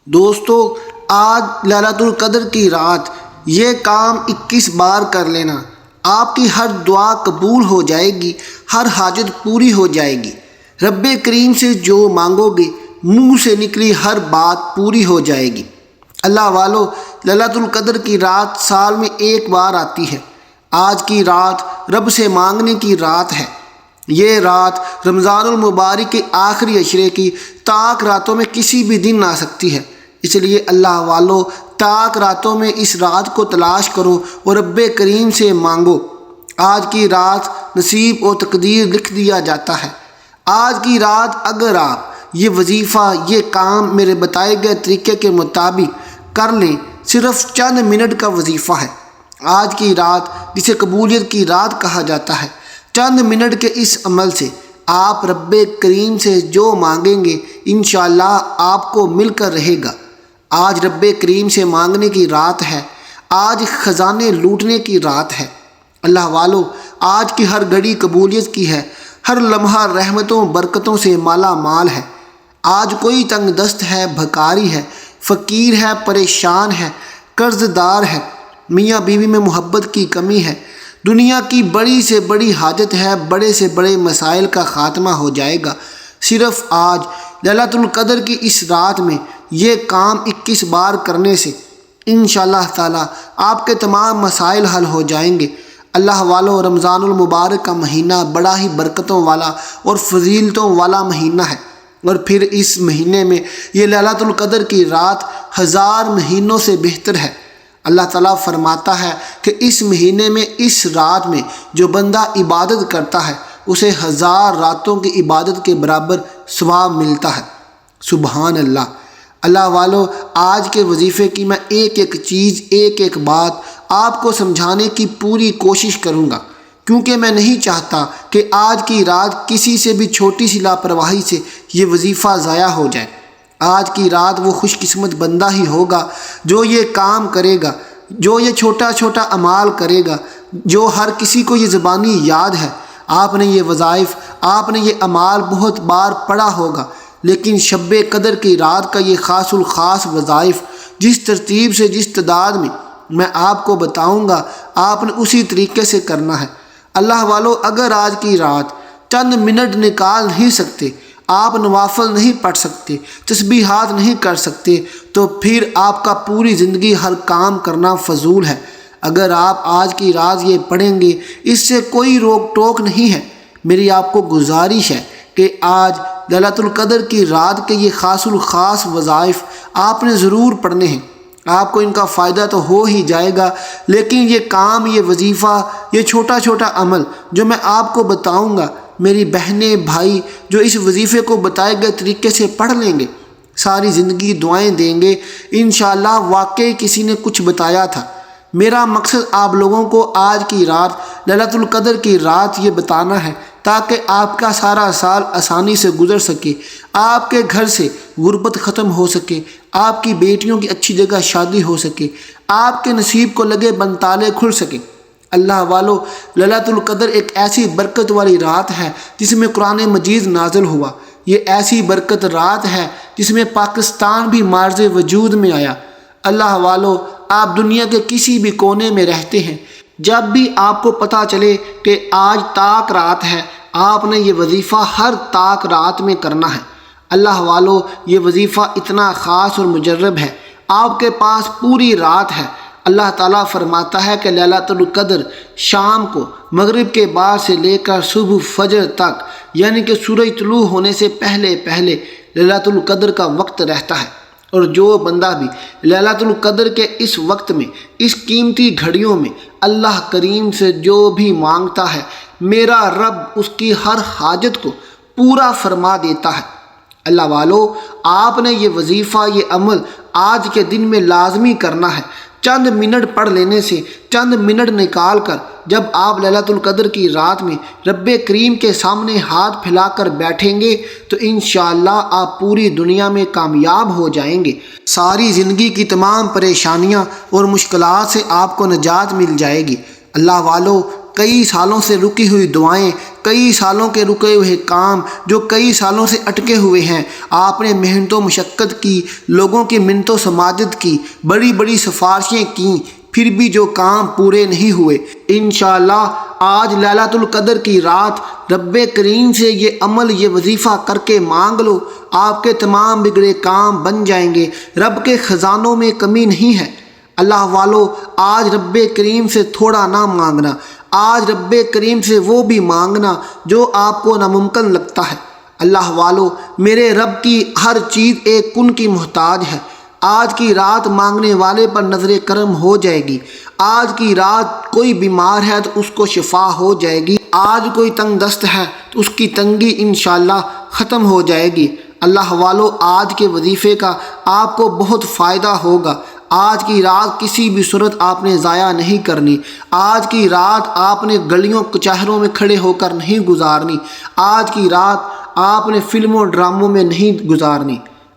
دوستو، آج ليلۃ القدر کی رات یہ کام 21 بار کر لینا، آپ کی ہر دعا قبول ہو جائے گی، ہر حاجت پوری ہو جائے گی۔ رب کریم سے جو مانگو گے منہ سے نکلی ہر بات پوری ہو جائے گی۔ اللہ والو، ليلۃ القدر کی رات سال میں ایک بار آتی ہے۔ آج کی رات رب سے مانگنے کی رات ہے۔ یہ رات رمضان المبارک کے آخری عشرے کی تاک راتوں میں کسی بھی دن آ سکتی ہے، اس لیے اللہ والو تاک راتوں میں اس رات کو تلاش کرو اور رب کریم سے مانگو۔ آج کی رات نصیب و تقدیر لکھ دیا جاتا ہے۔ آج کی رات اگر آپ یہ وظیفہ، یہ کام میرے بتائے گئے طریقے کے مطابق کر لیں، صرف چند منٹ کا وظیفہ ہے۔ آج کی رات جسے قبولیت کی رات کہا جاتا ہے، چند منٹ کے اس عمل سے آپ رب کریم سے جو مانگیں گے انشاءاللہ آپ کو مل کر رہے گا۔ آج رب کریم سے مانگنے کی رات ہے، آج خزانے لوٹنے کی رات ہے۔ اللہ والو، آج کی ہر گھڑی قبولیت کی ہے، ہر لمحہ رحمتوں برکتوں سے مالا مال ہے۔ آج کوئی تنگ دست ہے، بھکاری ہے، فقیر ہے، پریشان ہے، قرض دار ہے، میاں بیوی میں محبت کی کمی ہے، دنیا کی بڑی سے بڑی حاجت ہے، بڑے سے بڑے مسائل کا خاتمہ ہو جائے گا۔ صرف آج ليلۃ القدر کی اس رات میں یہ کام 21 بار کرنے سے انشاءاللہ تعالی آپ کے تمام مسائل حل ہو جائیں گے۔ اللہ والو، رمضان المبارک کا مہینہ بڑا ہی برکتوں والا اور فضیلتوں والا مہینہ ہے، اور پھر اس مہینے میں یہ ليلۃ القدر کی رات 1000 مہینوں سے بہتر ہے۔ اللہ تعالیٰ فرماتا ہے کہ اس مہینے میں اس رات میں جو بندہ عبادت کرتا ہے اسے 1000 راتوں کی عبادت کے برابر ثواب ملتا ہے۔ سبحان اللہ۔ اللہ والو، آج کے وظیفے کی میں ایک ایک چیز، ایک ایک بات آپ کو سمجھانے کی پوری کوشش کروں گا، کیونکہ میں نہیں چاہتا کہ آج کی رات کسی سے بھی چھوٹی سی لاپرواہی سے یہ وظیفہ ضائع ہو جائے۔ آج کی رات وہ خوش قسمت بندہ ہی ہوگا جو یہ کام کرے گا، جو یہ چھوٹا چھوٹا اعمال کرے گا، جو ہر کسی کو یہ زبانی یاد ہے۔ آپ نے یہ وظائف، آپ نے یہ اعمال بہت بار پڑھا ہوگا، لیکن شب قدر کی رات کا یہ خاص الخاص وظائف جس ترتیب سے، جس تعداد میں آپ کو بتاؤں گا، آپ نے اسی طریقے سے کرنا ہے۔ اللہ والو، اگر آج کی رات چند منٹ نکال نہیں سکتے، آپ نوافل نہیں پڑھ سکتے، تسبیحات نہیں کر سکتے، تو پھر آپ کا پوری زندگی ہر کام کرنا فضول ہے۔ اگر آپ آج کی رات یہ پڑھیں گے، اس سے کوئی روک ٹوک نہیں ہے۔ میری آپ کو گزارش ہے کہ آج ليلۃ القدر کی رات کے یہ خاص الخاص وظائف آپ نے ضرور پڑھنے ہیں۔ آپ کو ان کا فائدہ تو ہو ہی جائے گا، لیکن یہ کام، یہ وظیفہ، یہ چھوٹا چھوٹا عمل جو میں آپ کو بتاؤں گا، میری بہنیں بھائی جو اس وظیفے کو بتائے گئے طریقے سے پڑھ لیں گے، ساری زندگی دعائیں دیں گے، انشاءاللہ واقعی کسی نے کچھ بتایا تھا۔ میرا مقصد آپ لوگوں کو آج کی رات، ليلۃ القدر کی رات یہ بتانا ہے تاکہ آپ کا سارا سال آسانی سے گزر سکے، آپ کے گھر سے غربت ختم ہو سکے، آپ کی بیٹیوں کی اچھی جگہ شادی ہو سکے، آپ کے نصیب کو لگے بنتالے کھل سکیں۔ اللہ والو، ليلۃ القدر ایک ایسی برکت والی رات ہے جس میں قرآن مجید نازل ہوا۔ یہ ایسی برکت رات ہے جس میں پاکستان بھی معرض وجود میں آیا۔ اللہ والو، آپ دنیا کے کسی بھی کونے میں رہتے ہیں، جب بھی آپ کو پتہ چلے کہ آج تاک رات ہے، آپ نے یہ وظیفہ ہر تاک رات میں کرنا ہے۔ اللہ والو، یہ وظیفہ اتنا خاص اور مجرب ہے، آپ کے پاس پوری رات ہے۔ اللہ تعالیٰ فرماتا ہے کہ ليلۃ القدر شام کو مغرب کے بعد سے لے کر صبح فجر تک، یعنی کہ سورج طلوع ہونے سے پہلے پہلے ليلۃ القدر کا وقت رہتا ہے، اور جو بندہ بھی ليلۃ القدر کے اس وقت میں، اس قیمتی گھڑیوں میں اللہ کریم سے جو بھی مانگتا ہے، میرا رب اس کی ہر حاجت کو پورا فرما دیتا ہے۔ اللہ والو، آپ نے یہ وظیفہ، یہ عمل آج کے دن میں لازمی کرنا ہے۔ چند منٹ پڑھ لینے سے، چند منٹ نکال کر جب آپ ليلۃ القدر کی رات میں رب کریم کے سامنے ہاتھ پھیلا کر بیٹھیں گے تو انشاءاللہ آپ پوری دنیا میں کامیاب ہو جائیں گے۔ ساری زندگی کی تمام پریشانیاں اور مشکلات سے آپ کو نجات مل جائے گی۔ اللہ والو، کئی سالوں سے رکی ہوئی دعائیں، کئی سالوں کے رکے ہوئے کام جو کئی سالوں سے اٹکے ہوئے ہیں، آپ نے محنت و مشقت کی، لوگوں کی منت و سماجت کی، بڑی بڑی سفارشیں کیں، پھر بھی جو کام پورے نہیں ہوئے، انشاءاللہ آج لیلۃ القدر کی رات رب کریم سے یہ عمل، یہ وظیفہ کر کے مانگ لو، آپ کے تمام بگڑے کام بن جائیں گے۔ رب کے خزانوں میں کمی نہیں ہے۔ اللہ والو، آج رب کریم سے تھوڑا نہ مانگنا، آج رب کریم سے وہ بھی مانگنا جو آپ کو ناممکن لگتا ہے۔ اللہ والو، میرے رب کی ہر چیز ایک کن کی محتاج ہے۔ آج کی رات مانگنے والے پر نظر کرم ہو جائے گی۔ آج کی رات کوئی بیمار ہے تو اس کو شفا ہو جائے گی۔ آج کوئی تنگ دست ہے تو اس کی تنگی انشاءاللہ ختم ہو جائے گی۔ اللہ والو، آج کے وظیفے کا آپ کو بہت فائدہ ہوگا۔ آج کی رات کسی بھی صورت آپ نے ضائع نہیں کرنی۔ آج کی رات آپ نے گلیوں کچہروں میں کھڑے ہو کر نہیں گزارنی۔ آج کی رات آپ نے فلموں ڈراموں میں نہیں گزارنی۔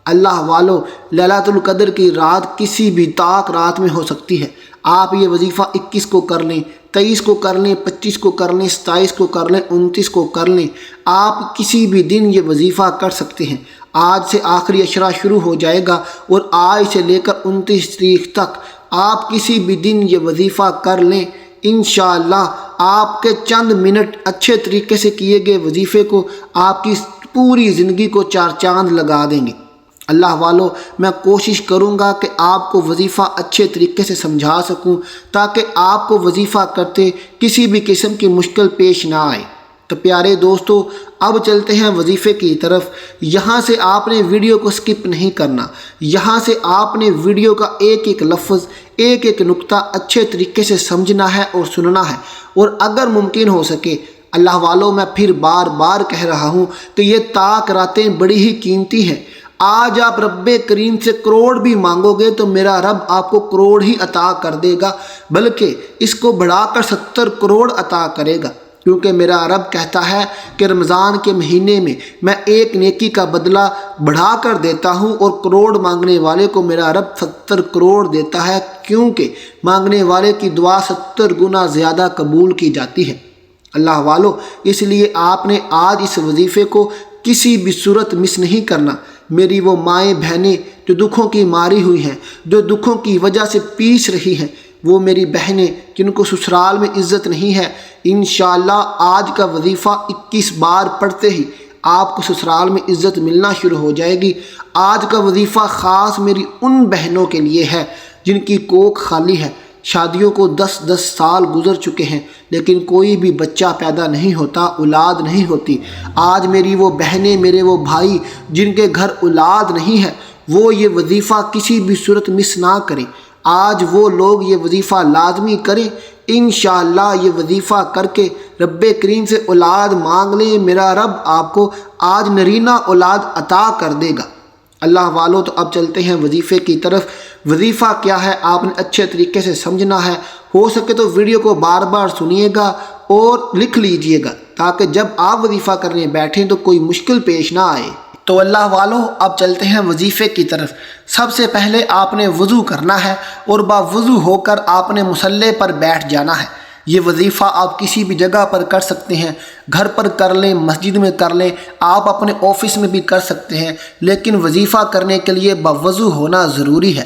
اللہ والو، لیلۃ القدر کی رات کسی بھی طاق رات میں ہو سکتی ہے۔ آپ یہ وظیفہ 21 کو کر لیں، 23 کو کر لیں، 25 کو کر لیں، 27 کو کر لیں، 29 کو کر لیں۔ آپ کسی بھی دن یہ وظیفہ کر سکتے ہیں۔ آج سے آخری اشرا شروع ہو جائے گا اور آج سے لے کر 29 تاریخ تک آپ کسی بھی دن یہ وظیفہ کر لیں، انشاءاللہ آپ کے چند منٹ اچھے طریقے سے کیے گئے وظیفے کو آپ کی پوری زندگی کو چار چاند لگا دیں گے۔ اللہ والو، میں کوشش کروں گا کہ آپ کو وظیفہ اچھے طریقے سے سمجھا سکوں تاکہ آپ کو وظیفہ کرتے کسی بھی قسم کی مشکل پیش نہ آئے۔ تو پیارے دوستو، اب چلتے ہیں وظیفے کی طرف۔ یہاں سے آپ نے ویڈیو کو سکپ نہیں کرنا۔ یہاں سے آپ نے ویڈیو کا ایک ایک لفظ، ایک ایک نقطہ اچھے طریقے سے سمجھنا ہے اور سننا ہے، اور اگر ممکن ہو سکے، اللہ والو میں پھر بار بار کہہ رہا ہوں کہ یہ طاق راتیں بڑی ہی قیمتی ہیں۔ آج آپ رب کریم سے کروڑ بھی مانگو گے تو میرا رب آپ کو کروڑ ہی عطا کر دے گا، بلکہ اس کو بڑھا کر 70 کروڑ عطا کرے گا، کیونکہ میرا رب کہتا ہے کہ رمضان کے مہینے میں ایک نیکی کا بدلہ بڑھا کر دیتا ہوں، اور کروڑ مانگنے والے کو میرا رب 70 کروڑ دیتا ہے، کیونکہ مانگنے والے کی دعا 70 گنا زیادہ قبول کی جاتی ہے۔ اللہ والو، اس لیے آپ نے آج اس وظیفے کو کسی بھی صورت مس نہیں کرنا۔ میری وہ مائیں بہنیں جو دکھوں کی ماری ہوئی ہیں، جو دکھوں کی وجہ سے پیس رہی ہیں، وہ میری بہنیں جن کو سسرال میں عزت نہیں ہے، انشاءاللہ آج کا وظیفہ 21 بار پڑھتے ہی آپ کو سسرال میں عزت ملنا شروع ہو جائے گی۔ آج کا وظیفہ خاص میری ان بہنوں کے لیے ہے جن کی کوکھ خالی ہے، شادیوں کو 10 سال گزر چکے ہیں لیکن کوئی بھی بچہ پیدا نہیں ہوتا، اولاد نہیں ہوتی۔ آج میری وہ بہنیں، میرے وہ بھائی جن کے گھر اولاد نہیں ہے، وہ یہ وظیفہ کسی بھی صورت مس نہ کریں۔ آج وہ لوگ یہ وظیفہ لازمی کریں، انشاءاللہ یہ وظیفہ کر کے رب کریم سے اولاد مانگ لیں، میرا رب آپ کو آج نرینہ اولاد عطا کر دے گا۔ اللہ والو، تو اب چلتے ہیں وظیفے کی طرف۔ وظیفہ کیا ہے آپ نے اچھے طریقے سے سمجھنا ہے۔ ہو سکے تو ویڈیو کو بار بار سنیے گا اور لکھ لیجئے گا تاکہ جب آپ وظیفہ کرنے بیٹھیں تو کوئی مشکل پیش نہ آئے۔ تو اللہ والو، اب چلتے ہیں وظیفے کی طرف۔ سب سے پہلے آپ نے وضو کرنا ہے اور باوضو ہو کر آپ نے مصلی پر بیٹھ جانا ہے۔ یہ وظیفہ آپ کسی بھی جگہ پر کر سکتے ہیں، گھر پر کر لیں، مسجد میں کر لیں، آپ اپنے آفس میں بھی کر سکتے ہیں، لیکن وظیفہ کرنے کے لیے باوضو ہونا ضروری ہے۔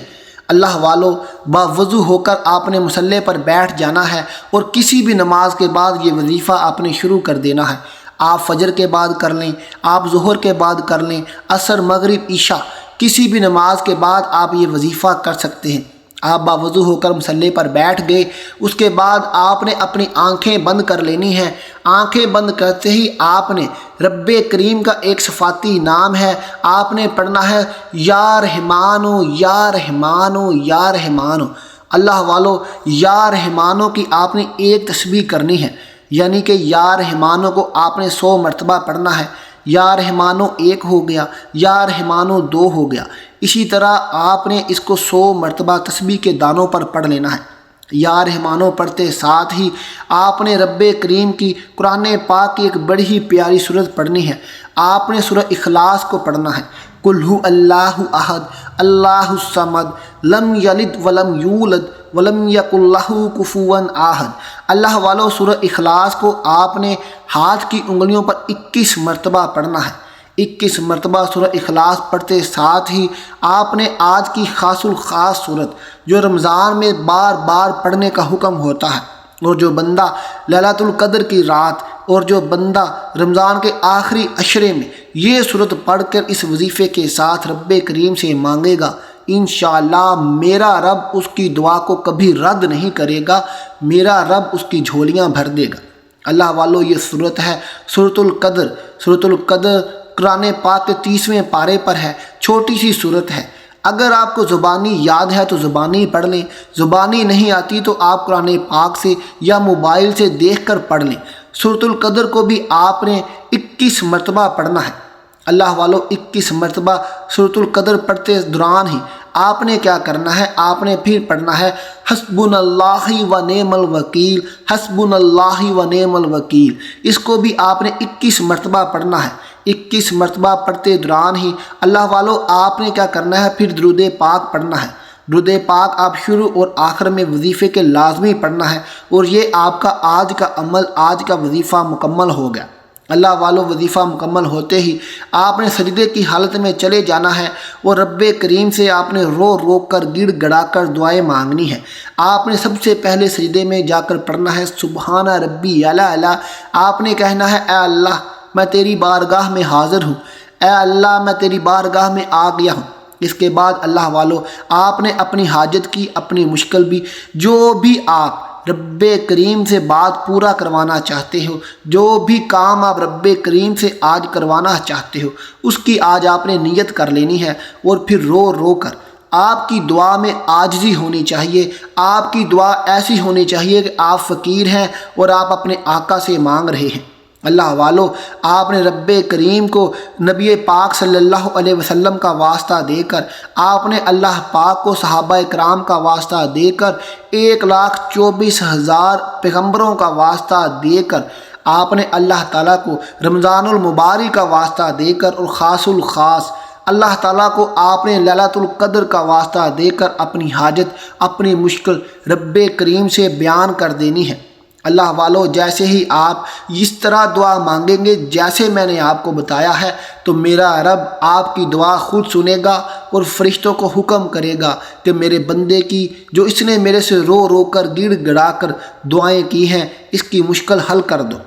اللہ والو، باوضو ہو کر آپ نے مصلی پر بیٹھ جانا ہے اور کسی بھی نماز کے بعد یہ وظیفہ آپ نے شروع کر دینا ہے۔ آپ فجر کے بعد کر لیں، آپ ظہر کے بعد کر لیں، عصر، مغرب، عشاء، کسی بھی نماز کے بعد آپ یہ وظیفہ کر سکتے ہیں۔ آپ باوضو ہو کر مصلی پر بیٹھ گئے، اس کے بعد آپ نے اپنی آنکھیں بند کر لینی ہیں۔ آنکھیں بند کرتے ہی آپ نے رب کریم کا ایک صفاتی نام ہے، آپ نے پڑھنا ہے یا رحمانو یا رحمانو یا رحمانو۔ اللہ والو، یا رحمانو کی آپ نے ایک تسبیح کرنی ہے، یعنی کہ یا رحمانو کو آپ نے 100 مرتبہ پڑھنا ہے۔ یا رحمانو 1 ہو گیا، یا رحمانو 2 ہو گیا، اسی طرح آپ نے اس کو 100 مرتبہ تسبیح کے دانوں پر پڑھ لینا ہے۔ یا رحمانو پڑھتے ساتھ ہی آپ نے رب کریم کی قرآن پاک کی ایک بڑی ہی پیاری سورت پڑھنی ہے۔ آپ نے سورہ اخلاص کو پڑھنا ہے۔ قل هو اللہ احد اللہ الصمد لم یلد ولم یولد ولم یکن لہ کفوا احد۔ اللہ والو سورہ اخلاص کو آپ نے ہاتھ کی انگلیوں پر 21 مرتبہ پڑھنا ہے۔ 21 مرتبہ سورہ اخلاص پڑھتے ساتھ ہی آپ نے آج کی خاص الخاص صورت جو رمضان میں بار بار پڑھنے کا حکم ہوتا ہے، اور جو بندہ لیلۃ القدر کی رات اور جو بندہ رمضان کے آخری عشرے میں یہ صورت پڑھ کر اس وظیفے کے ساتھ رب کریم سے مانگے گا، انشاءاللہ میرا رب اس کی دعا کو کبھی رد نہیں کرے گا، میرا رب اس کی جھولیاں بھر دے گا۔ اللہ والو یہ صورت ہے سورۃ القدر۔ سورۃ القدر قرآن پاک کے 30ویں پارے پر ہے، چھوٹی سی صورت ہے۔ اگر آپ کو زبانی یاد ہے تو زبانی پڑھ لیں، زبانی نہیں آتی تو آپ قرآن پاک سے یا موبائل سے دیکھ کر پڑھ لیں۔ سورۃ القدر کو بھی آپ نے 21 مرتبہ پڑھنا ہے۔ اللہ والو 21 مرتبہ سورۃ القدر پڑھتے دوران ہی آپ نے کیا کرنا ہے، آپ نے پھر پڑھنا ہے حسبنا اللہ و نعم الوکیل، حسبنا اللہ و نعم الوکیل۔ اس کو بھی آپ نے 21 مرتبہ پڑھنا ہے۔ 21 مرتبہ پڑھتے دوران ہی اللہ والو آپ نے کیا کرنا ہے، پھر درود پاک پڑھنا ہے۔ درود پاک آپ شروع اور آخر میں وظیفے کے لازمی پڑھنا ہے، اور یہ آپ کا آج کا عمل، آج کا وظیفہ مکمل ہو گیا۔ اللہ والو وظیفہ مکمل ہوتے ہی آپ نے سجدے کی حالت میں چلے جانا ہے، اور رب کریم سے آپ نے رو رو کر گڑ گڑا کر دعائیں مانگنی ہے۔ آپ نے سب سے پہلے سجدے میں جا کر پڑھنا ہے سبحان ربی اعلیٰ۔ آپ نے کہنا ہے اے اللہ میں تیری بارگاہ میں حاضر ہوں، اے اللہ میں تیری بارگاہ میں آ گیا ہوں۔ اس کے بعد اللہ والو آپ نے اپنی حاجت کی، اپنی مشکل بھی، جو بھی آپ رب کریم سے بات پورا کروانا چاہتے ہو، جو بھی کام آپ رب کریم سے آج کروانا چاہتے ہو، اس کی آج آپ نے نیت کر لینی ہے، اور پھر رو رو کر آپ کی دعا میں عاجزی ہونی چاہیے۔ آپ کی دعا ایسی ہونی چاہیے کہ آپ فقیر ہیں اور آپ اپنے آقا سے مانگ رہے ہیں۔ اللہ والو آپ نے رب کریم کو نبی پاک صلی اللہ علیہ وسلم کا واسطہ دے کر، آپ نے اللہ پاک کو صحابہ کرام کا واسطہ دے کر، 1,24,000 پیغمبروں کا واسطہ دے کر، آپ نے اللہ تعالیٰ کو رمضان المبارک کا واسطہ دے کر، اور خاص الخاص اللہ تعالیٰ کو آپ نے لیلۃ القدر کا واسطہ دے کر اپنی حاجت، اپنی مشکل رب کریم سے بیان کر دینی ہے۔ اللہ والو جیسے ہی آپ اس طرح دعا مانگیں گے جیسے میں نے آپ کو بتایا ہے، تو میرا رب آپ کی دعا خود سنے گا، اور فرشتوں کو حکم کرے گا کہ میرے بندے کی جو اس نے میرے سے رو رو کر گڑ گڑا کر دعائیں کی ہیں، اس کی مشکل حل کر دو۔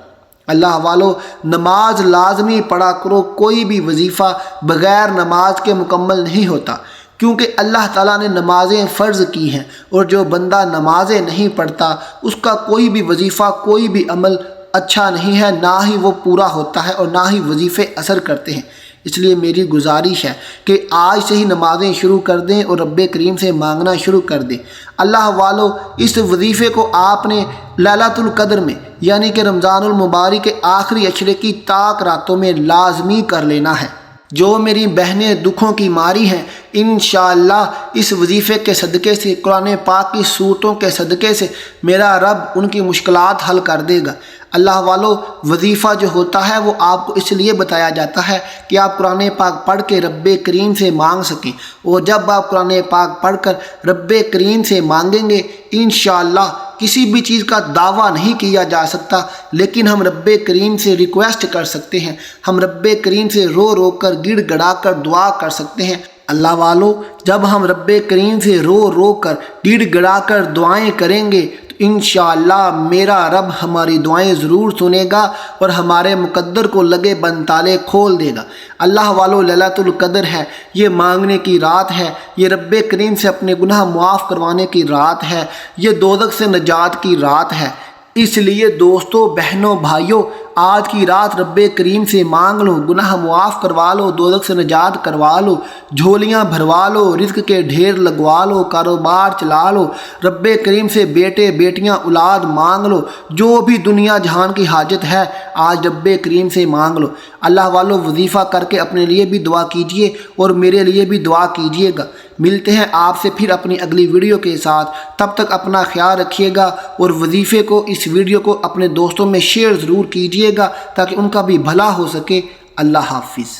اللہ والو نماز لازمی پڑھا کرو، کوئی بھی وظیفہ بغیر نماز کے مکمل نہیں ہوتا، کیونکہ اللہ تعالیٰ نے نمازیں فرض کی ہیں، اور جو بندہ نمازیں نہیں پڑھتا اس کا کوئی بھی وظیفہ، کوئی بھی عمل اچھا نہیں ہے، نہ ہی وہ پورا ہوتا ہے اور نہ ہی وظیفے اثر کرتے ہیں۔ اس لیے میری گزارش ہے کہ آج سے ہی نمازیں شروع کر دیں اور رب کریم سے مانگنا شروع کر دیں۔ اللہ والو اس وظیفے کو آپ نے لیلۃ القدر میں، یعنی کہ رمضان المبارک کے آخری عشرے کی طاق راتوں میں لازمی کر لینا ہے۔ جو میری بہنیں دکھوں کی ماری ہیں، انشاءاللہ اس وظیفے کے صدقے سے، قرآن پاک کی صورتوں کے صدقے سے میرا رب ان کی مشکلات حل کر دے گا۔ اللہ والو وظیفہ جو ہوتا ہے وہ آپ کو اس لیے بتایا جاتا ہے کہ آپ قرآن پاک پڑھ کے رب کریم سے مانگ سکیں، اور جب آپ قرآن پاک پڑھ کر رب کریم سے مانگیں گے، انشاءاللہ کسی بھی چیز کا دعویٰ نہیں کیا جا سکتا، لیکن ہم رب کریم سے ریکویسٹ کر سکتے ہیں، ہم رب کریم سے رو رو کر گڑ گڑا کر دعا کر سکتے ہیں۔ اللہ والو جب ہم رب کریم سے رو رو کر گڑ گڑا کر دعائیں کریں گے تو انشاءاللہ میرا رب ہماری دعائیں ضرور سنے گا اور ہمارے مقدر کو لگے بند تالے کھول دے گا۔ اللہ والو لیلۃ القدر ہے، یہ مانگنے کی رات ہے، یہ رب کریم سے اپنے گناہ معاف کروانے کی رات ہے، یہ دوزخ سے نجات کی رات ہے۔ اس لیے دوستو، بہنوں، بھائیوں، آج کی رات رب کریم سے مانگ لو، گناہ معاف کروا لو، دوزخ سے نجات کروا لو، جھولیاں بھروا لو، رزق کے ڈھیر لگوا لو، کاروبار چلا لو، رب کریم سے بیٹے بیٹیاں اولاد مانگ لو، جو بھی دنیا جہان کی حاجت ہے آج رب کریم سے مانگ لو۔ اللہ والو وظیفہ کر کے اپنے لیے بھی دعا کیجئے اور میرے لیے بھی دعا کیجئے گا۔ ملتے ہیں آپ سے پھر اپنی اگلی ویڈیو کے ساتھ، تب تک اپنا خیال رکھیے گا، اور وظیفے کو، اس ویڈیو کو اپنے دوستوں میں شیئر ضرور کیجئے گا تاکہ ان کا بھی بھلا ہو سکے۔ اللہ حافظ۔